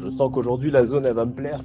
Je sens qu'aujourd'hui la zone elle va me plaire.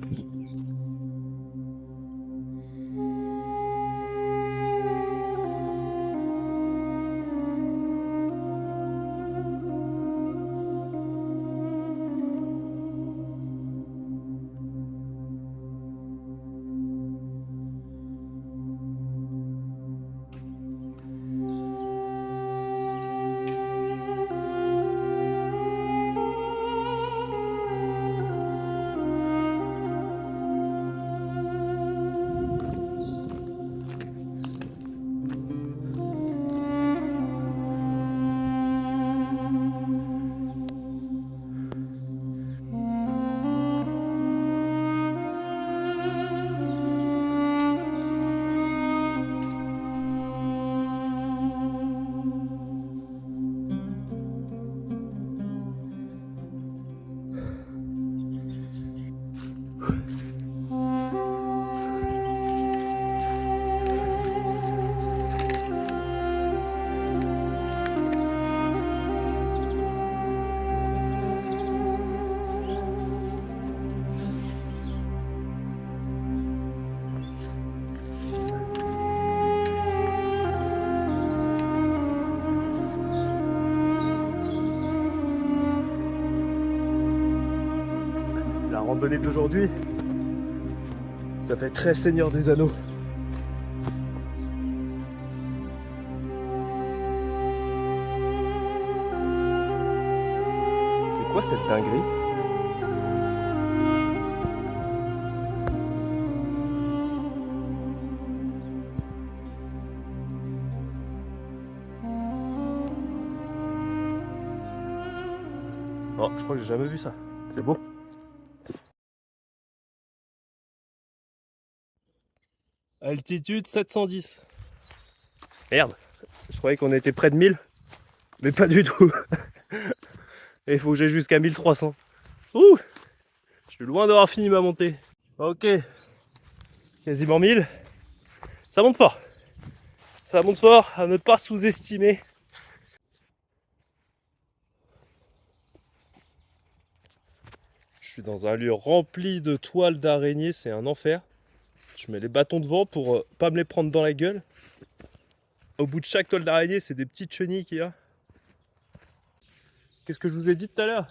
La randonnée d'aujourd'hui, ça fait très Seigneur des Anneaux. C'est quoi cette dinguerie? Oh, je crois que j'ai jamais vu ça. C'est beau. Altitude 710. Merde, je croyais qu'on était près de 1000, mais pas du tout. Et il faut que j'aille jusqu'à 1300. Ouh, je suis loin d'avoir fini ma montée. Ok, quasiment 1000. Ça monte fort. Ça monte fort, à ne pas sous-estimer. Je suis dans un lieu rempli de toiles d'araignées, c'est un enfer. Je mets les bâtons devant pour pas me les prendre dans la gueule. Au bout de chaque toile d'araignée, c'est des petites chenilles qu'il y a. Qu'est-ce que je vous ai dit tout à l'heure?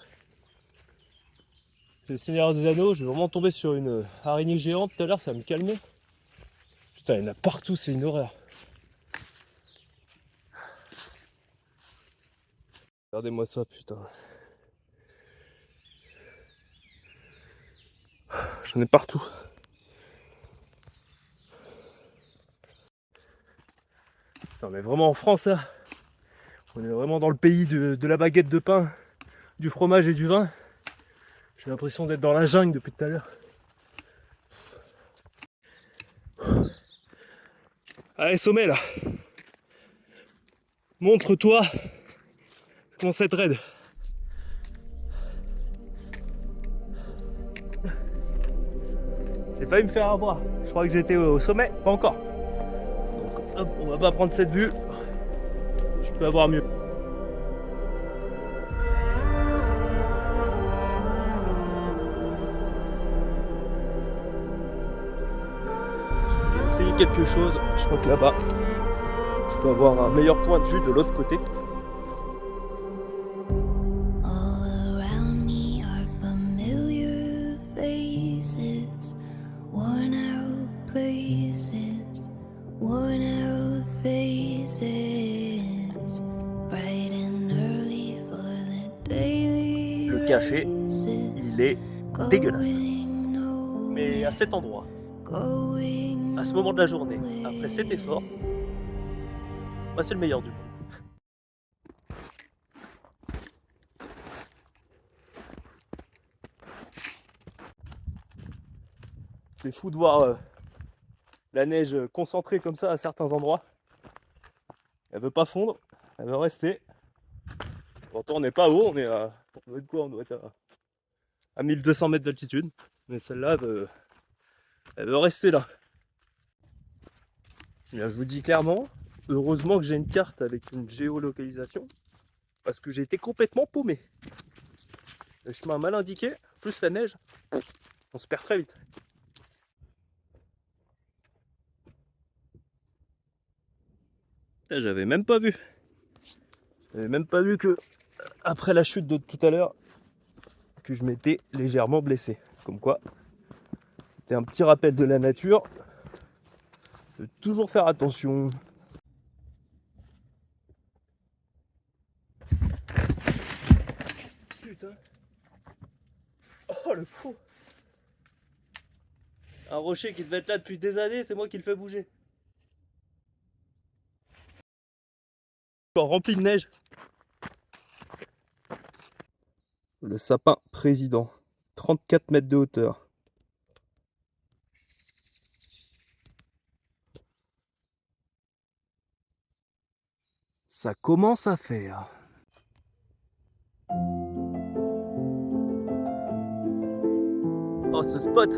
C'est le Seigneur des Anneaux, je vais vraiment tomber sur une araignée géante tout à l'heure, ça va me calmer. Putain, il y en a partout, c'est une horreur. Regardez-moi ça, putain. J'en ai partout. Putain, on est vraiment en France, là. On est vraiment dans le pays de la baguette de pain, du fromage et du vin. J'ai l'impression d'être dans la jungle depuis tout à l'heure. Allez, sommet là. Montre-toi comment c'est raide. J'ai failli me faire avoir. Je crois que j'étais au sommet, pas encore. Donc hop, on va pas prendre cette vue. Je peux avoir mieux. Je vais essayer quelque chose. Je crois que là-bas, je peux avoir un meilleur point de vue de l'autre côté. All around me are familiar faces, worn out places, worn out faces, bright and early for the daily Le café, races, il est dégueulasse. going nowhere, Mais à cet endroit, going à ce moment de la journée, après cet effort, bah, c'est le meilleur du monde. C'est fou de voir la neige concentrée comme ça à certains endroits. Elle veut pas fondre, elle veut rester. Pourtant on n'est pas haut, on doit être quoi? On doit être à 1200 mètres d'altitude. Mais celle-là, elle veut rester là. Et bien, je vous dis clairement, heureusement que j'ai une carte avec une géolocalisation, parce que j'ai été complètement paumé. Le chemin mal indiqué, plus la neige, on se perd très vite. J'avais même pas vu. J'avais même pas vu que, après la chute de tout à l'heure, que je m'étais légèrement blessé. Comme quoi, c'était un petit rappel de la nature. De toujours faire attention. Putain. Oh le fou. Un rocher qui devait être là depuis des années, c'est moi qui le fais bouger. Encore rempli de neige. Le sapin président. 34 mètres de hauteur. Ça commence à faire. Oh, ce spot,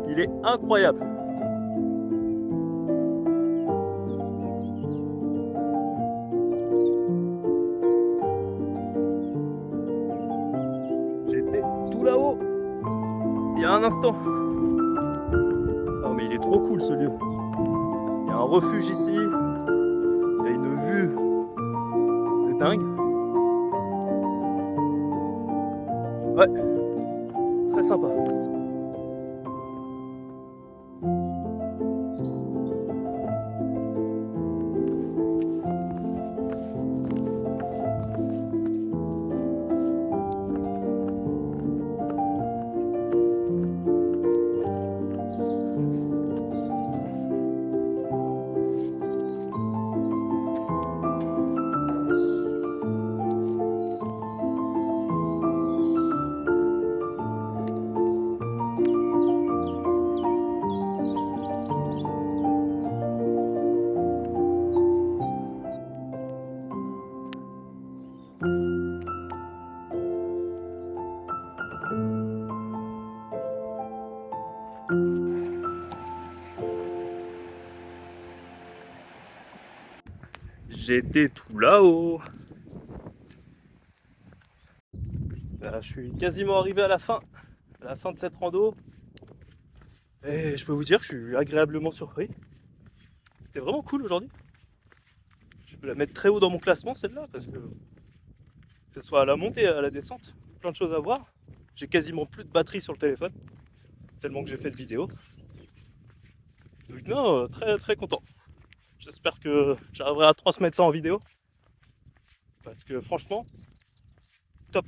il est incroyable. J'étais tout là-haut il y a un instant. Non mais il est trop cool ce lieu. Il y a un refuge ici. Il y a une vue de dingue. Ouais, très sympa. J'étais tout là-haut. Là, je suis quasiment arrivé à la fin de cette rando. Et je peux vous dire que je suis agréablement surpris. C'était vraiment cool aujourd'hui. Je peux la mettre très haut dans mon classement celle-là parce que ce soit à la montée, à la descente, plein de choses à voir. J'ai quasiment plus de batterie sur le téléphone, tellement que j'ai fait de vidéos. Donc non, très très content. J'espère que j'arriverai à transmettre ça en vidéo. Parce que franchement, top.